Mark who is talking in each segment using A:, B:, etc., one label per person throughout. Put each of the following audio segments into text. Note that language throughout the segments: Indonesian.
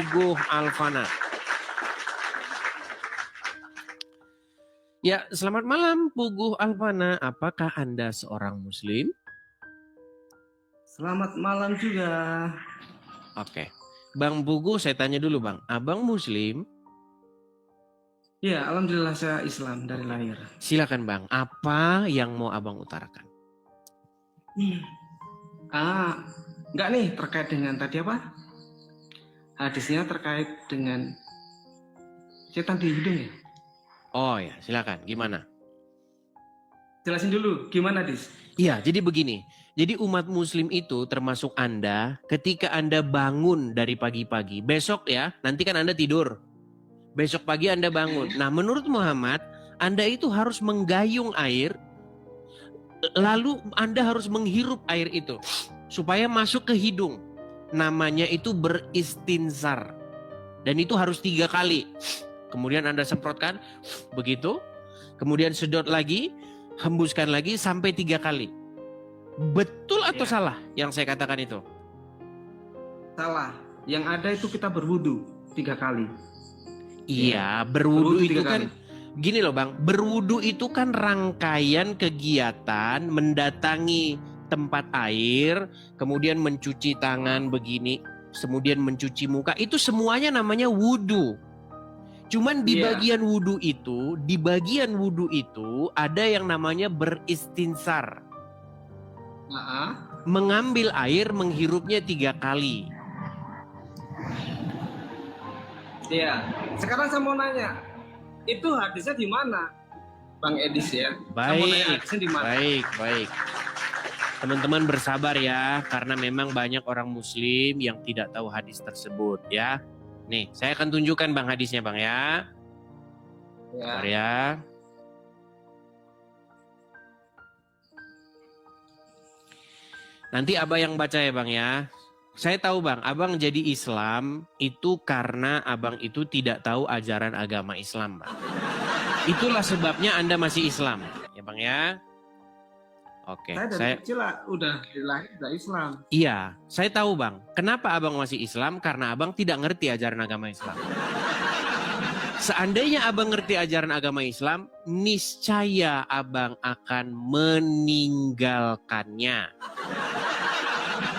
A: Puguh Alfana. Ya, selamat malam Puguh Alfana. Apakah Anda seorang Muslim?
B: Selamat malam juga.
A: Oke. Bang Puguh, saya tanya dulu Bang. Abang Muslim?
B: Ya, alhamdulillah saya Islam dari lahir.
A: Silakan Bang, apa yang mau Abang utarakan?
B: Enggak nih terkait dengan tadi apa? Hadisnya terkait dengan setan di hidung ya?
A: Oh ya, silakan. Gimana?
B: Jelasin dulu, gimana Dis?
A: Iya, jadi begini. Jadi umat Muslim itu termasuk Anda ketika Anda bangun dari pagi-pagi. Besok ya, nanti kan Anda tidur. Besok pagi Anda bangun. Nah, menurut Muhammad, Anda itu harus menggayung air. Lalu Anda harus menghirup air itu supaya masuk ke hidung. Namanya itu beristinsar. Dan itu harus 3 kali. Kemudian Anda semprotkan, begitu. Kemudian sedot lagi, hembuskan lagi sampai 3 kali. Betul atau salah yang saya katakan itu?
B: Salah. Yang ada itu kita berwudu 3 kali.
A: Iya, berwudu itu
B: 3
A: kan
B: kali.
A: gini loh Bang, berwudu itu kan rangkaian kegiatan mendatangi tempat air, kemudian mencuci tangan begini, kemudian mencuci muka, itu semuanya namanya wudu. Cuman di bagian wudu itu ada yang namanya beristinsar. Mengambil air, menghirupnya 3 kali.
B: Iya. Sekarang saya mau nanya, itu hadisnya di mana, Bang Edis ya?
A: Baik. Teman-teman bersabar ya, karena memang banyak orang Muslim yang tidak tahu hadis tersebut ya. Nih, saya akan tunjukkan Bang hadisnya Bang ya. Bentar ya. Nanti Abang yang baca ya Bang ya. Saya tahu Bang, Abang jadi Islam itu karena Abang itu tidak tahu ajaran agama Islam Bang. Itulah sebabnya Anda masih Islam ya Bang ya. Oke,
B: saya kecil lah, udah lahir udah Islam.
A: Iya, saya tahu Bang. Kenapa Abang masih Islam? Karena Abang tidak ngerti ajaran agama Islam. Seandainya Abang ngerti ajaran agama Islam, niscaya Abang akan meninggalkannya.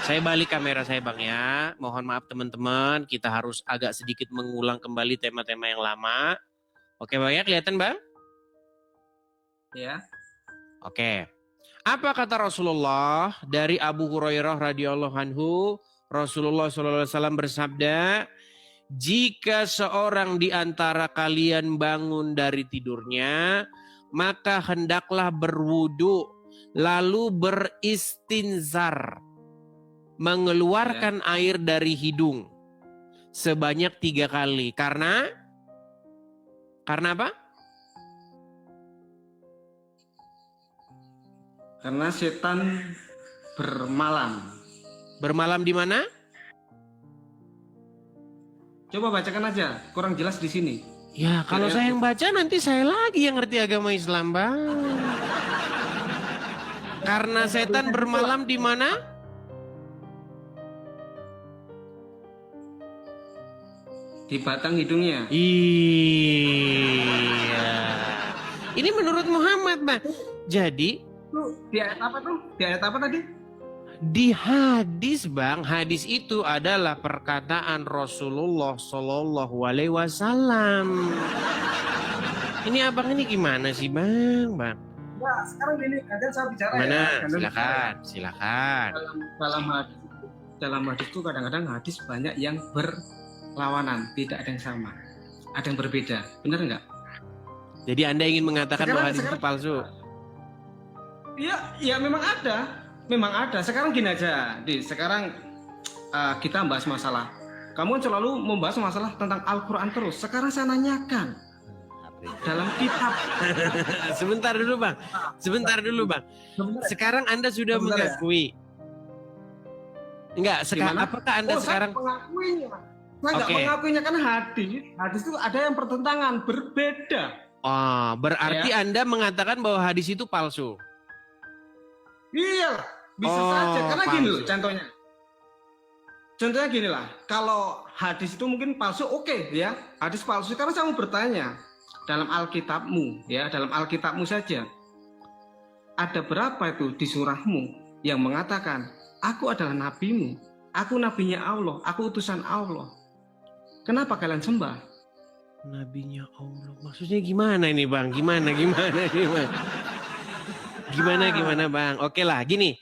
A: Saya balik kamera saya Bang ya. Mohon maaf teman-teman, kita harus agak sedikit mengulang kembali tema-tema yang lama. Oke Bang ya, kelihatan Bang?
B: Ya.
A: Oke. Apa kata Rasulullah dari Abu Hurairah radhiyallahu anhu? Rasulullah SAW bersabda, jika seorang di antara kalian bangun dari tidurnya, maka hendaklah berwudu, lalu beristinzar, mengeluarkan air dari hidung sebanyak 3 kali. Karena apa?
B: Karena setan bermalam.
A: Bermalam di mana?
B: Coba bacakan aja, kurang jelas di sini.
A: Ya, kalau saya yang baca nanti saya lagi yang ngerti agama Islam, Bang. Karena setan bermalam di mana?
B: Di batang hidungnya.
A: Iya. Ini menurut Muhammad, Bang. Jadi
B: di ayat apa tuh? Di ayat apa tadi?
A: Di hadis Bang, hadis itu adalah perkataan Rasulullah Shallallahu Alaihi Wasallam. Ini abang ini gimana sih Bang?
B: Nah, sekarang gini, kadang saya bicara
A: mana?
B: Ya.
A: Silakan.
B: Dalam hadis itu kadang-kadang hadis banyak yang berlawanan, tidak ada yang sama, ada yang berbeda, benar nggak?
A: Jadi Anda ingin mengatakan bahwa hadis itu palsu?
B: Iya, memang ada. Sekarang gini aja, sekarang kita bahas masalah. Kamu selalu membahas masalah tentang Al-Quran terus. Sekarang saya nanyakan dalam kitab.
A: Sebentar dulu bang. Sekarang Anda sudah mengakui? Enggak. Sekarang apakah Anda sekarang?
B: Saya mengakuinya. Saya nggak mengakuinya kan hadis itu ada yang pertentangan, berbeda.
A: Oh, berarti Anda mengatakan bahwa hadis itu palsu?
B: Iya, bisa saja. Karena gini loh contohnya. Contohnya gini lah, kalau hadis itu mungkin palsu, oke ya, hadis palsu. Sekarang saya mau bertanya, dalam Alkitabmu ya, dalam Alkitabmu saja, ada berapa itu di surahmu yang mengatakan, aku adalah nabimu, aku nabinya Allah, aku utusan Allah. Kenapa kalian sembah?
A: Nabinya Allah. Maksudnya gimana ini Bang? Gimana Bang? Oke lah, gini.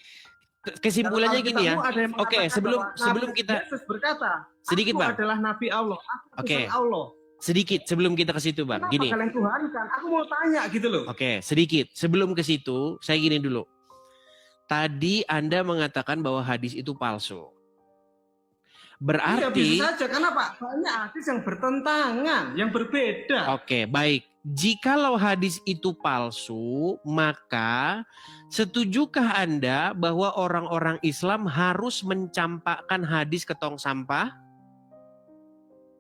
A: Kesimpulannya
B: Dalam
A: gini ya.
B: Alkitabmu ada yang
A: Oke,
B: mengatakan
A: sebelum
B: bahwa
A: kita
B: Yesus berkata,
A: sedikit,
B: aku
A: Bang.
B: adalah nabi Allah, aku
A: Oke.
B: utusan Allah.
A: Sedikit sebelum kita ke situ Bang.
B: Kenapa
A: Gini.
B: kalian tuhankan? Aku mau tanya gitu loh.
A: Oke, sedikit sebelum ke situ, saya gini dulu. Tadi Anda mengatakan bahwa hadis itu palsu.
B: Iya,
A: Berarti
B: bisa saja, karena Pak, banyak hadis yang bertentangan, yang berbeda.
A: Oke, baik. Jikalau hadis itu palsu, maka setujukah Anda bahwa orang-orang Islam harus mencampakkan hadis ke tong sampah?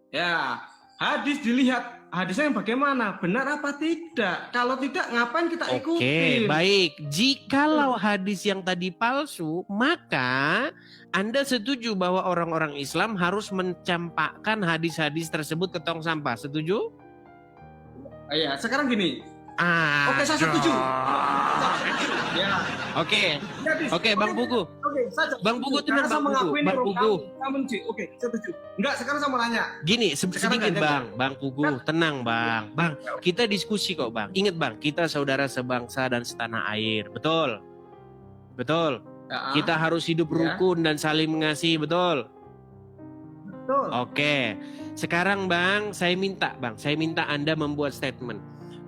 B: Ya, hadis dilihat hadisnya yang bagaimana, benar apa tidak. Kalau tidak, ngapain kita
A: Oke,
B: ikutin?
A: baik. Jikalau hadis yang tadi palsu, maka Anda setuju bahwa orang-orang Islam harus mencampakkan hadis-hadis tersebut ke tong sampah. Setuju?
B: Iya, sekarang gini.
A: Ah,
B: Oke, saya setuju. Ya.
A: Oke,
B: Hadis.
A: oke, Bang Pugu.
B: Oke, saya
A: Bang Pugu,
B: setuju. Karena
A: tenang,
B: saya
A: Bang Pugu.
B: mengakui ini
A: Bang
B: orang
A: Pugu.
B: Saya benci. Oke, saya setuju. Enggak, sekarang saya mau nanya.
A: Gini,
B: Sekarang
A: sedikit
B: gantian,
A: Bang Pugu, tenang Bang. Bang, kita diskusi kok Bang. Ingat Bang, kita saudara sebangsa dan setanah air, betul? Betul.
B: Ya,
A: Kita harus hidup rukun dan saling mengasihi, betul?
B: betul.
A: Oke. Sekarang Bang, saya minta Anda membuat statement.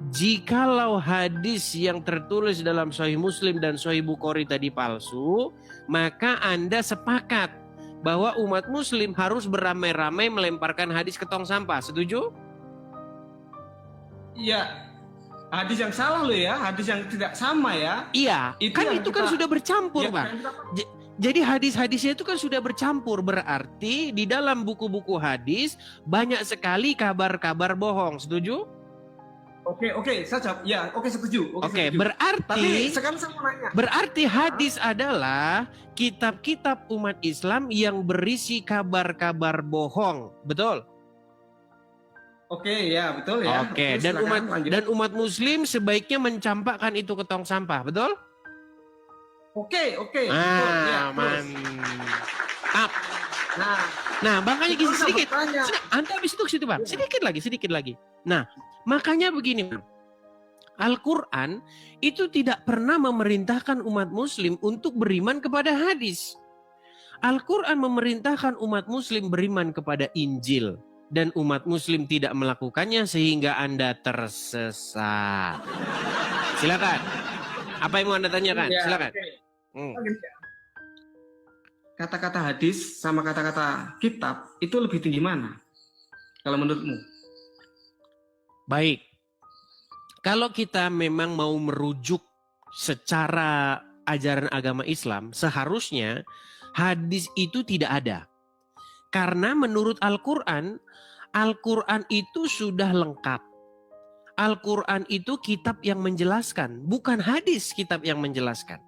A: Jikalau hadis yang tertulis dalam Sahih Muslim dan Sahih Bukhari tadi palsu, maka Anda sepakat bahwa umat Muslim harus beramai-ramai melemparkan hadis ke tong sampah. Setuju?
B: Iya. Hadis yang salah loh ya, hadis yang tidak sama ya.
A: Iya,
B: Itu
A: kan
B: yang
A: itu kan
B: kita-
A: sudah bercampur,
B: Ya,
A: Bang.
B: yang kita-
A: Jadi hadis-hadisnya itu kan sudah bercampur, berarti di dalam buku-buku hadis banyak sekali kabar-kabar bohong. Setuju?
B: Oke, saya jawab. Ya, oke, setuju.
A: Oke,
B: setuju. Tapi
A: berarti
B: sekarang saya mau nanya.
A: Berarti hadis adalah kitab-kitab umat Islam yang berisi kabar-kabar bohong, betul?
B: Oke, ya betul ya.
A: Oke,
B: Silakan, lanjut.
A: dan umat Muslim sebaiknya mencampakkan itu ke tong sampah, betul?
B: Oke, betul. Ya, terus.
A: Mantap.
B: Nah,
A: Nah, makanya gini
B: Itu saya
A: sedikit.
B: bertanya.
A: Anda habis itu ke situ, Bang.
B: Iya.
A: Sedikit lagi. Nah, makanya begini, Bang. Al-Quran itu tidak pernah memerintahkan umat Muslim untuk beriman kepada hadis. Al-Quran memerintahkan umat Muslim beriman kepada Injil. Dan umat Muslim tidak melakukannya sehingga Anda tersesat. Silakan. Apa yang mau Anda tanyakan?
B: Ya,
A: Silakan.
B: oke.
A: Hmm.
B: Kata-kata hadis sama kata-kata kitab itu lebih tinggi mana? Kalau menurutmu?
A: Baik. Kalau kita memang mau merujuk secara ajaran agama Islam, seharusnya hadis itu tidak ada. Karena menurut Al-Quran, Al-Quran itu sudah lengkap. Al-Quran itu kitab yang menjelaskan, bukan hadis kitab yang menjelaskan.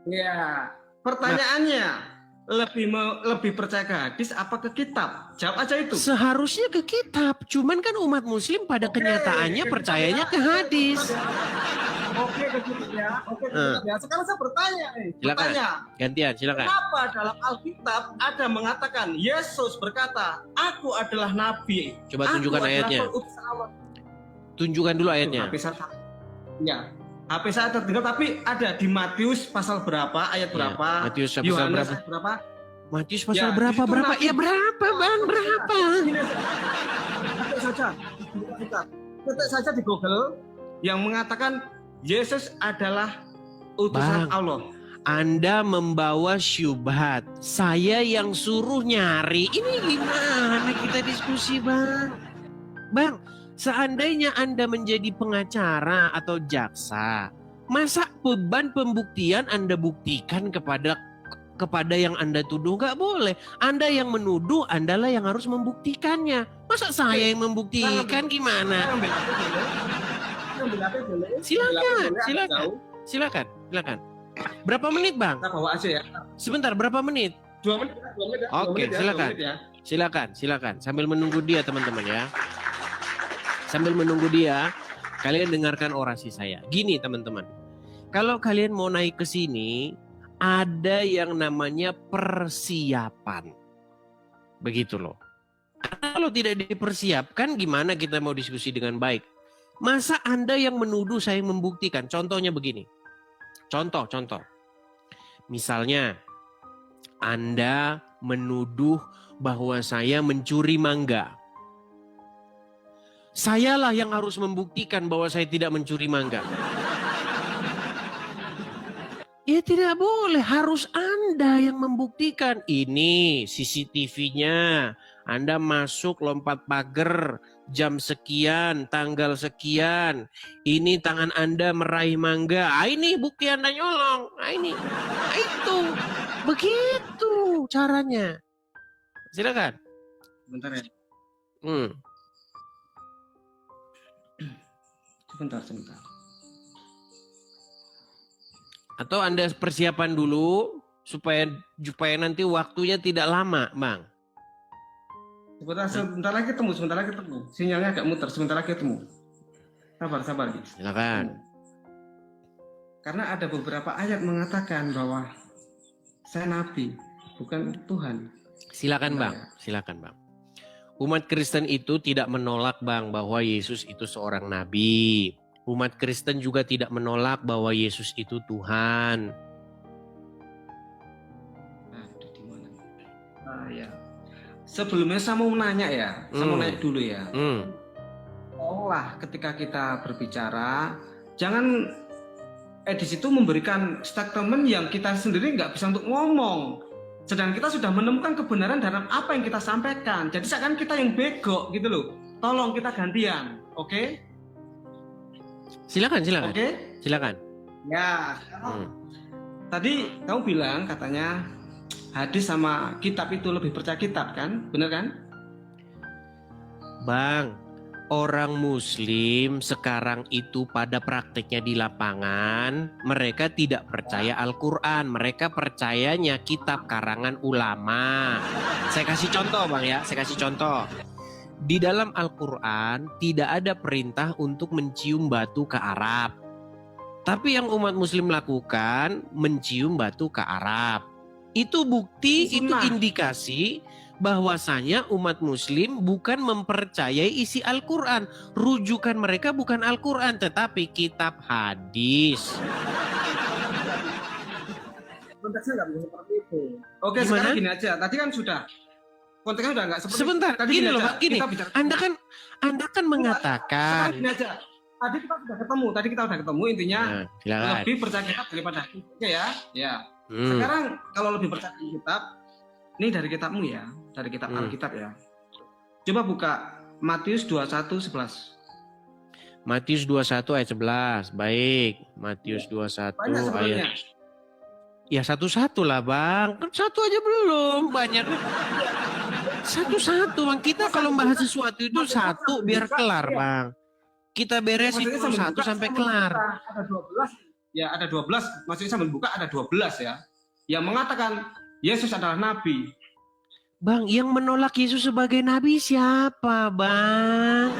B: Ya, pertanyaannya lebih percaya ke hadis apa ke kitab? Jawab aja itu.
A: Seharusnya ke kitab, cuman kan umat Muslim pada kenyataannya percayanya ke hadis.
B: Oke, ke kitab ya. Oke, ke kitab ya. Sekarang saya bertanya nih.
A: Silakan.
B: Bertanya.
A: Gantian, silakan.
B: Kenapa dalam Alkitab ada mengatakan Yesus berkata, "Aku adalah nabi."
A: Coba tunjukkan
B: Aku adalah
A: ayatnya.
B: perutusan Allah.
A: Tunjukkan dulu ayatnya.
B: HP saya, ya, HP saya tertinggal, tapi ada di Matius pasal berapa, ayat
A: Ya,
B: berapa,
A: Matius pasal
B: Yohanes
A: berapa?
B: ayat berapa.
A: Matius pasal
B: Ya,
A: berapa?
B: di situ
A: Berapa?
B: nanti-
A: Ya berapa, Bang? Berapa?
B: Ketik saja, ketik saja di Google yang mengatakan Yesus adalah utusan
A: Bang.
B: Allah.
A: Anda membawa syubhat. Saya yang suruh nyari. Ini gimana kita diskusi, Bang? Bang, seandainya Anda menjadi pengacara atau jaksa, masa beban pembuktian Anda buktikan kepada yang Anda tuduh? Nggak boleh. Anda yang menuduh, Andalah yang harus membuktikannya. Masa saya yang membuktikan gimana? Silakan. Berapa menit, Bang?
B: Kita bawa aja ya.
A: Sebentar, berapa menit?
B: 2 menit, 2 menit, 2
A: Oke,
B: menit ya, 2
A: silakan.
B: menit ya.
A: Silakan. Sambil menunggu dia teman-teman ya. Sambil menunggu dia, kalian dengarkan orasi saya. Gini teman-teman. Kalau kalian mau naik ke sini, ada yang namanya persiapan. Begitu loh. Kalau tidak dipersiapkan, gimana kita mau diskusi dengan baik? Masa Anda yang menuduh saya membuktikan? Contohnya begini. Contoh. Misalnya, Anda menuduh bahwa saya mencuri mangga. Sayalah yang harus membuktikan bahwa saya tidak mencuri mangga. Ya tidak boleh, harus Anda yang membuktikan. Ini CCTV-nya. Anda masuk lompat pagar jam sekian, tanggal sekian. Ini tangan Anda meraih mangga. Ini bukti Anda nyolong. Ini. Itu. Begitu caranya. Silakan.
B: Bentar ya. Sebentar.
A: Atau Anda persiapan dulu supaya nanti waktunya tidak lama, Bang.
B: Sebentar lagi ketemu. Sinyalnya agak muter, sebentar lagi ketemu. Sabar.
A: Silakan.
B: Karena ada beberapa ayat mengatakan bahwa saya nabi, bukan Tuhan.
A: Silakan, Bang. Umat Kristen itu tidak menolak, Bang, bahwa Yesus itu seorang nabi. Umat Kristen juga tidak menolak bahwa Yesus itu Tuhan.
B: Ada di mana? Ya. Sebelumnya saya mau nanya ya, saya mau nanya dulu ya. Ketika kita berbicara, jangan di situ memberikan statement yang kita sendiri nggak bisa untuk ngomong. Sedang kita sudah menemukan kebenaran dalam apa yang kita sampaikan. Jadi seakan kita yang bego gitu loh. Tolong kita gantian, oke?
A: Silakan.
B: Oke?
A: Silakan.
B: Ya. Tadi kamu bilang katanya hadis sama kitab itu lebih percaya kitab kan? Bener kan?
A: Bang, orang Muslim sekarang itu pada prakteknya di lapangan, mereka tidak percaya Al-Quran, mereka percayanya kitab karangan ulama. Saya kasih contoh, Bang ya, Di dalam Al-Quran tidak ada perintah untuk mencium batu ke Arab. Tapi yang umat Muslim lakukan, mencium batu ke Arab. Itu bukti, itu indikasi bahwasanya umat Muslim bukan mempercayai isi Al-Quran. Rujukan mereka bukan Al-Quran, tetapi kitab hadis.
B: Konteksnya nggak bisa seperti itu. Oke,
A: gimana?
B: Sekarang gini aja. Tadi kan sudah. Konteksnya udah nggak seperti
A: Sebentar,
B: tadi
A: gini loh, Pak, gini. Anda kan mengatakan.
B: Sekarang gini aja. Tadi kita udah ketemu intinya lebih percaya kitab daripada hadis. Oke ya. Ya. Sekarang kalau lebih percaya kitab, ini dari kitabmu ya, dari kitab Alkitab ya. Coba buka Matius 21:11.
A: Matius 21 ayat 11. Baik, Matius 21 ayat. Ya satu-satu lah, Bang. Kan satu aja belum, banyak. Satu-satu, Bang. Kita kalau bahas sesuatu itu satu biar kelar, Bang. Kita beresin dulu satu sampai kelar.
B: Ada 12. Ya, ada 12. Maksudnya sambil buka ada 12 ya. Yang mengatakan Yesus adalah nabi.
A: Bang, yang menolak Yesus sebagai nabi siapa, Bang?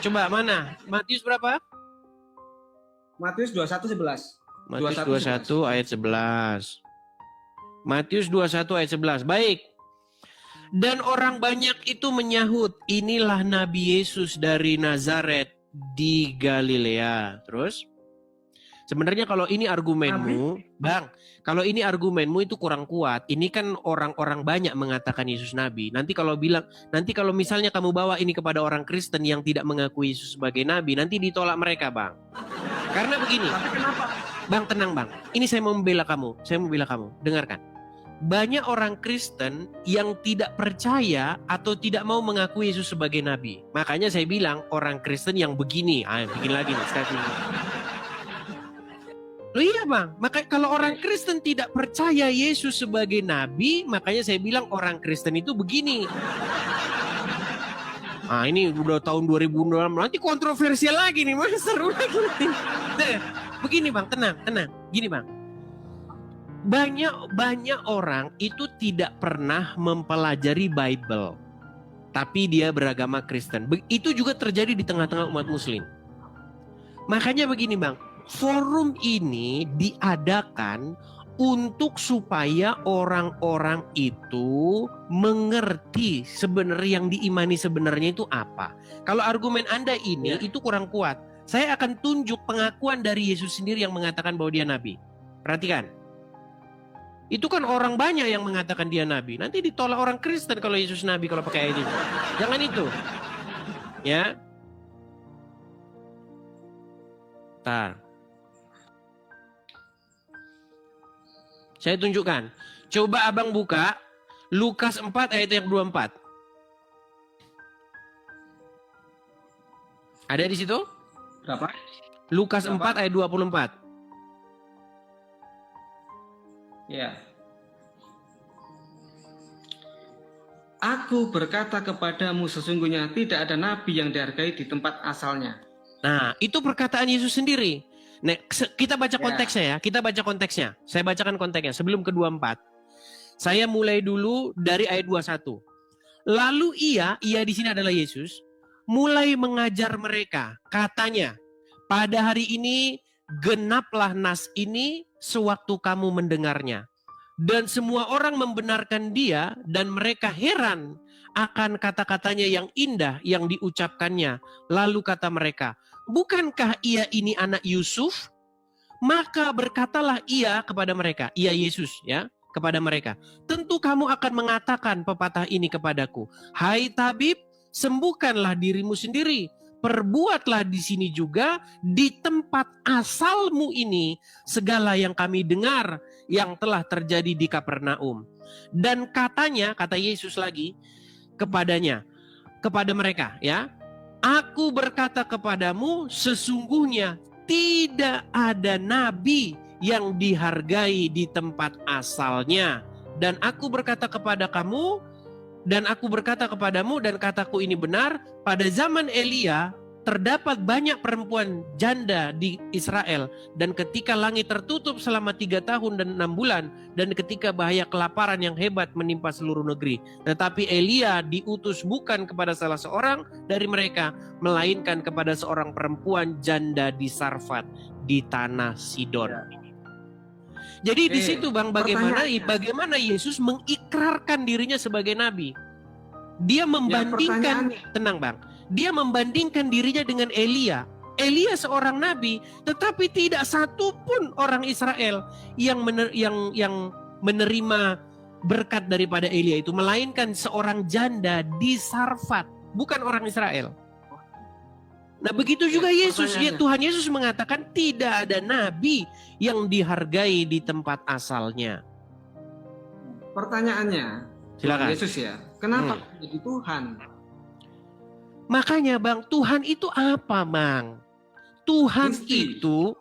A: Coba mana? Matius berapa?
B: Matius 21:11.
A: Matius 21 ayat 11. Matius 21 ayat 11. Baik. Dan orang banyak itu menyahut, inilah Nabi Yesus dari Nazaret di Galilea. Terus? Sebenarnya kalau ini argumenmu, Bang, kalau ini argumenmu itu kurang kuat. Ini kan orang-orang banyak mengatakan Yesus Nabi. Nanti kalau misalnya kamu bawa ini kepada orang Kristen yang tidak mengakui Yesus sebagai Nabi, nanti ditolak mereka, Bang. Karena begini.
B: Tapi kenapa?
A: Bang, tenang, Bang. Ini saya mau membela kamu. Dengarkan. Banyak orang Kristen yang tidak percaya atau tidak mau mengakui Yesus sebagai Nabi. Makanya saya bilang orang Kristen yang begini. Bikin lagi nih. Loh iya, Bang. Maka kalau orang Kristen tidak percaya Yesus sebagai Nabi, makanya saya bilang orang Kristen itu begini. Ini udah tahun 2006, nanti kontroversial lagi nih, Mas. Seru lagi. Begini, Bang, tenang. Gini, Bang. Banyak orang itu tidak pernah mempelajari Bible, tapi dia beragama Kristen. Itu juga terjadi di tengah-tengah umat muslim. Makanya begini bang, forum ini diadakan untuk supaya orang-orang itu mengerti sebenarnya yang diimani sebenarnya itu apa. Kalau argumen Anda ini itu kurang kuat, saya akan tunjuk pengakuan dari Yesus sendiri yang mengatakan bahwa dia nabi. Perhatikan. Itu kan orang banyak yang mengatakan dia nabi. Nanti ditolak orang Kristen kalau Yesus nabi kalau pakai ayat itu. Jangan itu. Ya. Bentar. Saya tunjukkan. Coba abang buka Lukas 4 ayat yang 24. Ada di situ?
B: Berapa?
A: Lukas 4 ayat 24.
B: Ya. Aku berkata kepadamu sesungguhnya tidak ada nabi yang dihargai di tempat asalnya.
A: Nah, itu perkataan Yesus sendiri. Nah, kita baca konteksnya ya. Kita baca konteksnya. Saya bacakan konteksnya sebelum ke 24. Saya mulai dulu dari ayat 21. Lalu ia di sini adalah Yesus, mulai mengajar mereka. Katanya, pada hari ini genaplah nas ini sewaktu kamu mendengarnya. Dan semua orang membenarkan dia dan mereka heran akan kata-katanya yang indah yang diucapkannya. Lalu kata mereka, bukankah ia ini anak Yusuf? Maka berkatalah ia kepada mereka, ia Yesus ya, kepada mereka. Tentu kamu akan mengatakan pepatah ini kepadaku. Hai tabib, sembuhkanlah dirimu sendiri. Perbuatlah di sini juga di tempat asalmu ini segala yang kami dengar yang telah terjadi di Kapernaum. Dan katanya, kata Yesus lagi kepadanya, kepada mereka ya, aku berkata kepadamu sesungguhnya tidak ada nabi yang dihargai di tempat asalnya. Dan aku berkata kepada kamu, dan aku berkata kepadamu dan kataku ini benar, pada zaman Elia terdapat banyak perempuan janda di Israel. Dan ketika langit tertutup selama 3 tahun dan 6 bulan, dan ketika bahaya kelaparan yang hebat menimpa seluruh negeri. Tetapi Elia diutus bukan kepada salah seorang dari mereka, melainkan kepada seorang perempuan janda di Sarfat, di tanah Sidon. Jadi di situ bang, bagaimana Yesus mengikrarkan dirinya sebagai nabi. Dia membandingkan, tenang bang, dia membandingkan dirinya dengan Elia. Elia seorang nabi, tetapi tidak satu pun orang Israel yang menerima berkat daripada Elia itu, melainkan seorang janda di Sarfat, bukan orang Israel. Nah begitu juga Yesus, ya, Tuhan Yesus mengatakan tidak ada nabi yang dihargai di tempat asalnya.
B: Pertanyaannya,
A: silakan
B: Yesus ya, kenapa jadi Tuhan?
A: Makanya bang, Tuhan itu apa bang? Tuhan itu,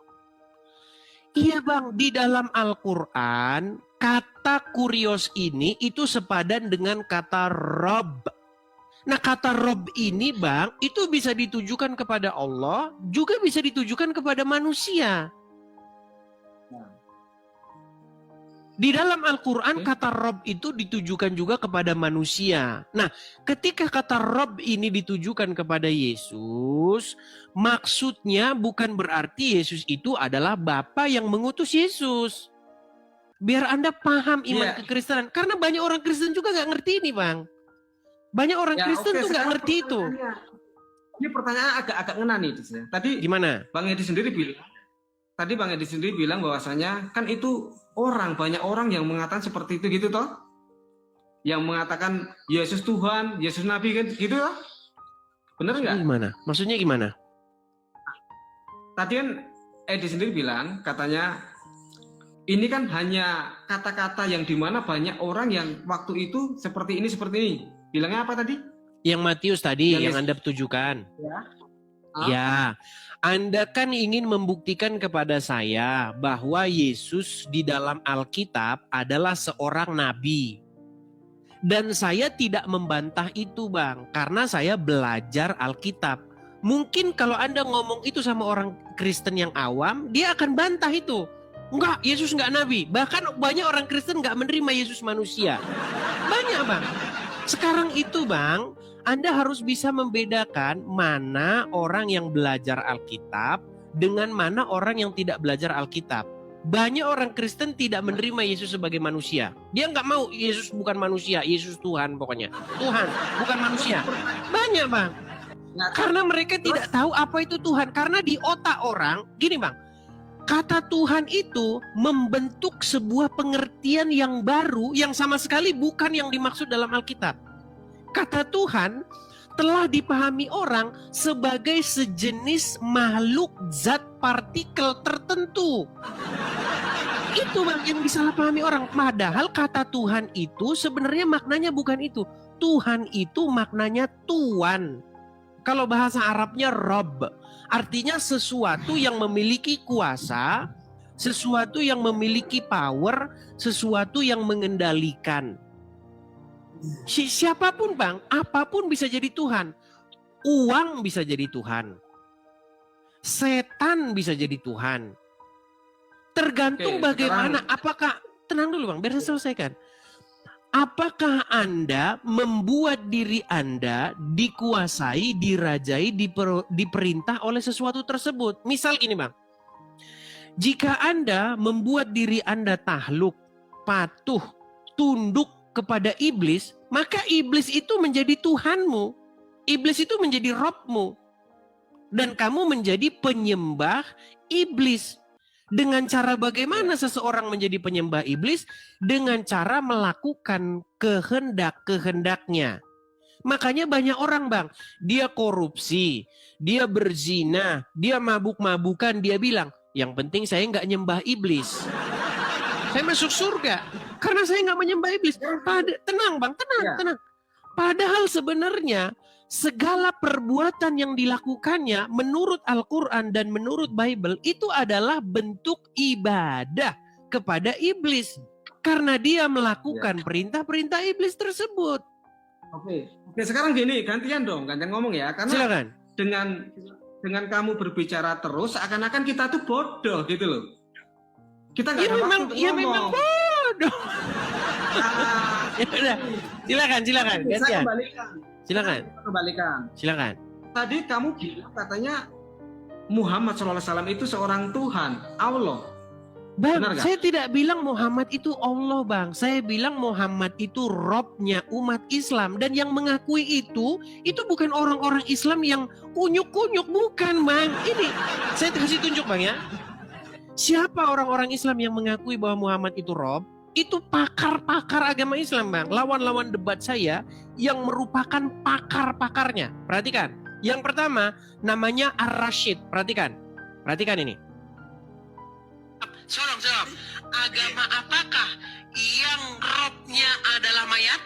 A: iya bang, di dalam Al-Quran kata kurios ini itu sepadan dengan kata Rob. Nah kata Rob ini bang, itu bisa ditujukan kepada Allah, juga bisa ditujukan kepada manusia. Di dalam Al-Quran kata Rob itu ditujukan juga kepada manusia. Nah ketika kata Rob ini ditujukan kepada Yesus, maksudnya bukan berarti Yesus itu adalah Bapa yang mengutus Yesus. Biar Anda paham iman kekristenan. Karena banyak orang Kristen juga gak ngerti ini bang. Banyak orang Kristen tuh gak ngerti itu.
B: Ini pertanyaan agak ngena nih. Tadi
A: gimana?
B: Bang Edi sendiri bilang bahwasanya kan itu banyak orang yang mengatakan seperti itu gitu toh. Yang mengatakan Yesus Tuhan, Yesus Nabi kan gitu toh. Bener nggak?
A: Gimana? Maksudnya gimana?
B: Tadi kan Edi sendiri bilang katanya ini kan hanya kata-kata yang dimana banyak orang yang waktu itu seperti ini. Bilangnya apa tadi?
A: Yang Matius tadi, yang Anda tujukan. Ya, Anda kan ingin membuktikan kepada saya bahwa Yesus di dalam Alkitab adalah seorang nabi. Dan saya tidak membantah itu bang, karena saya belajar Alkitab. Mungkin kalau Anda ngomong itu sama orang Kristen yang awam, dia akan bantah itu. Enggak, Yesus enggak nabi. Bahkan banyak orang Kristen enggak menerima Yesus manusia. Banyak bang. Sekarang itu bang, Anda harus bisa membedakan mana orang yang belajar Alkitab dengan mana orang yang tidak belajar Alkitab. Banyak orang Kristen tidak menerima Yesus sebagai manusia. Dia nggak mau Yesus bukan manusia, Yesus Tuhan pokoknya. Tuhan, bukan manusia. Banyak bang. Karena mereka tidak tahu apa itu Tuhan. Karena di otak orang, gini bang, kata Tuhan itu membentuk sebuah pengertian yang baru yang sama sekali bukan yang dimaksud dalam Alkitab. Kata Tuhan telah dipahami orang sebagai sejenis makhluk zat partikel tertentu. Itu bang yang disalahpahami orang. Padahal kata Tuhan itu sebenarnya maknanya bukan itu. Tuhan itu maknanya tuan. Kalau bahasa Arabnya Rob, artinya sesuatu yang memiliki kuasa, sesuatu yang memiliki power, sesuatu yang mengendalikan. Siapapun bang, apapun bisa jadi Tuhan. Uang bisa jadi Tuhan. Setan bisa jadi Tuhan. Tergantung bagaimana, apakah, tenang dulu bang, biar saya selesaikan. Apakah Anda membuat diri Anda dikuasai, dirajai, diperintah oleh sesuatu tersebut? Misal gini bang, jika Anda membuat diri Anda takluk, patuh, tunduk kepada iblis, maka iblis itu menjadi Tuhanmu. Iblis itu menjadi Robmu. Dan kamu menjadi penyembah iblis. Dengan cara bagaimana seseorang menjadi penyembah iblis? Dengan cara melakukan kehendak-kehendaknya. Makanya banyak orang bang, dia korupsi, dia berzina, dia mabuk-mabukan, dia bilang, yang penting saya nggak nyembah iblis. Saya masuk surga, karena saya nggak menyembah iblis. Tenang bang, tenang. Padahal sebenarnya segala perbuatan yang dilakukannya menurut Al-Quran dan menurut Bible itu adalah bentuk ibadah kepada iblis. Karena dia melakukan perintah-perintah iblis tersebut.
B: Oke, sekarang gini, gantian ngomong ya. Karena
A: silakan.
B: Dengan kamu berbicara terus, seakan-akan kita tuh bodoh gitu loh. Kita nggak ada waktu untuk ngomong. Memang bodoh.
A: Silakan. Gantian. Silakan.
B: Tadi kamu bilang katanya Muhammad SAW itu seorang Tuhan, Allah.
A: Bang, saya tidak bilang Muhammad itu Allah bang. Saya bilang Muhammad itu Robnya umat Islam. Dan yang mengakui itu bukan orang-orang Islam yang kunyuk-kunyuk. Bukan bang. Ini, saya kasih tunjuk bang ya. Siapa orang-orang Islam yang mengakui bahwa Muhammad itu Rob? Itu pakar-pakar agama Islam bang. Lawan-lawan debat saya yang merupakan pakar-pakarnya. Perhatikan. Yang pertama namanya Ar-Rashid. Perhatikan ini. Sorong. Agama apakah yang Robnya adalah mayat?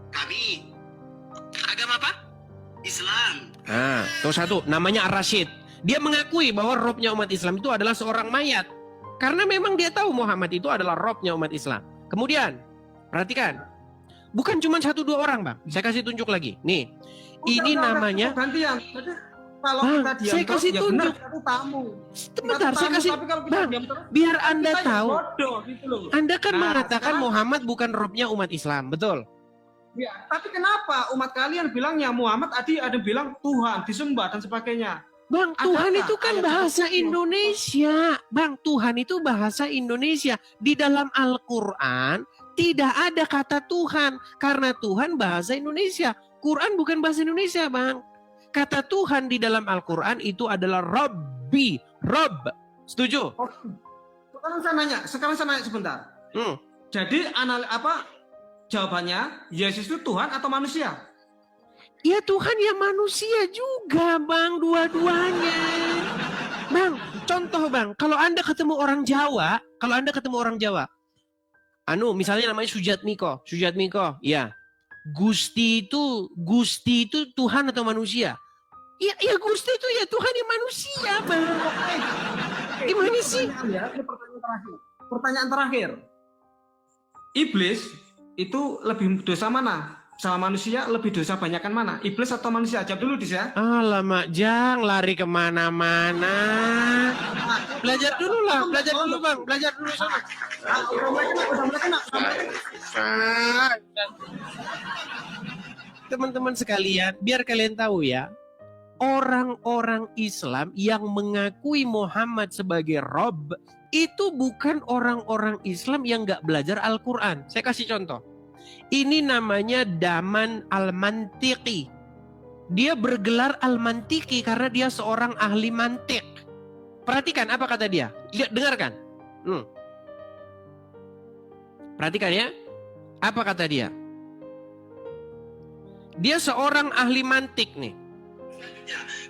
A: Kami. Agama apa? Islam. Tuh satu. Namanya Ar-Rashid. Dia mengakui bahwa Robnya umat Islam itu adalah seorang mayat. Karena memang dia tahu Muhammad itu adalah Robnya umat Islam. Kemudian, perhatikan. Bukan cuma 1-2 orang bang. Saya kasih tunjuk lagi. Nih, ini namanya...
B: Gantian. Kalau
A: bang,
B: kita diam
A: saya
B: terus,
A: kasih tunjuk.
B: Kita tamu.
A: Sebentar, saya kasih... Bang, biar Anda tahu.
B: Bodoh, gitu loh.
A: Anda kan mengatakan Muhammad bukan Robnya umat Islam. Betul?
B: Ya, tapi kenapa umat kalian bilangnya Muhammad, ada bilang Tuhan, disembah dan sebagainya.
A: Bang, Tuhan itu kan bahasa Indonesia. Bang, Tuhan itu bahasa Indonesia. Di dalam Al-Quran tidak ada kata Tuhan. Karena Tuhan bahasa Indonesia. Quran bukan bahasa Indonesia, bang. Kata Tuhan di dalam Al-Quran itu adalah Rabbi. Rob. Setuju?
B: Sekarang saya nanya sebentar. Jadi jawabannya, Yesus itu Tuhan atau manusia?
A: Ya Tuhan ya manusia juga bang, dua-duanya. Bang, contoh bang, kalau Anda ketemu orang Jawa, misalnya namanya Sujatmiko, ya. Gusti itu Tuhan atau manusia? Ya Gusti itu ya Tuhan ya manusia bang. Gimana sih?
B: Pertanyaan terakhir. Iblis itu lebih dosa mana? sama manusia lebih dosa banyakan mana? Iblis atau manusia? Jawab dulu Dis ya.
A: Alamak, Jang, lari kemana-mana. Belajar dulu lah, belajar dulu Bang, belajar dulu sana. Teman-teman sekalian, biar kalian tahu ya, orang-orang Islam yang mengakui Muhammad sebagai Rob, itu bukan orang-orang Islam yang nggak belajar Al-Quran. Saya kasih contoh. Ini namanya Daman Al-Mantiqi. Dia bergelar Al-Mantiqi karena dia seorang ahli mantik. Perhatikan apa kata dia. Lihat, dengarkan. Perhatikan ya. Apa kata dia? Dia seorang ahli mantik nih.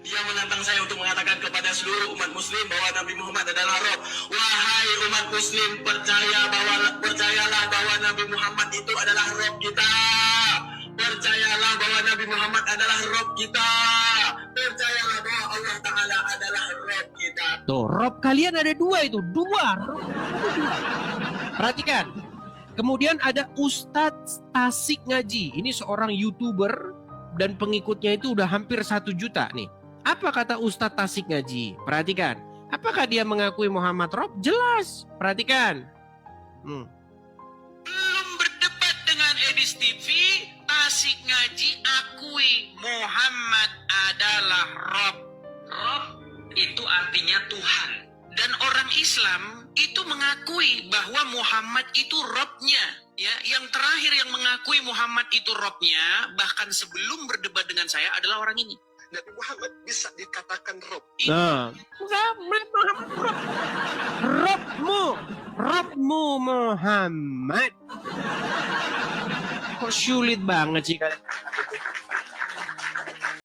C: Dia menantang saya untuk mengatakan kepada seluruh umat muslim bahwa Nabi Muhammad adalah Rob. Wahai umat muslim, percayalah bahwa Nabi Muhammad itu adalah Rob kita. Percayalah bahwa Nabi Muhammad adalah Rob kita. Percayalah bahwa Allah Ta'ala adalah Rob kita.
A: Tuh, Rob kalian ada dua itu. Dua. Perhatikan. Kemudian ada Ustadz Tasik Ngaji. Ini seorang YouTuber dan pengikutnya itu udah hampir 1 juta nih. Apa kata Ustadz Tasik Ngaji? Perhatikan. Apakah dia mengakui Muhammad Rob? Jelas. Perhatikan.
C: Belum berdebat dengan Edis TV, Tasik Ngaji akui Muhammad adalah Rob. Rob itu artinya Tuhan. Dan orang Islam itu mengakui bahwa Muhammad itu Robnya. Ya, yang terakhir yang mengakui Muhammad itu Robnya, bahkan sebelum berdebat dengan saya adalah orang ini. Nabi Muhammad bisa dikatakan Rob.
A: Nah, Muhammad Rob. Robmu Muhammad. Kok sulit banget sih kalian?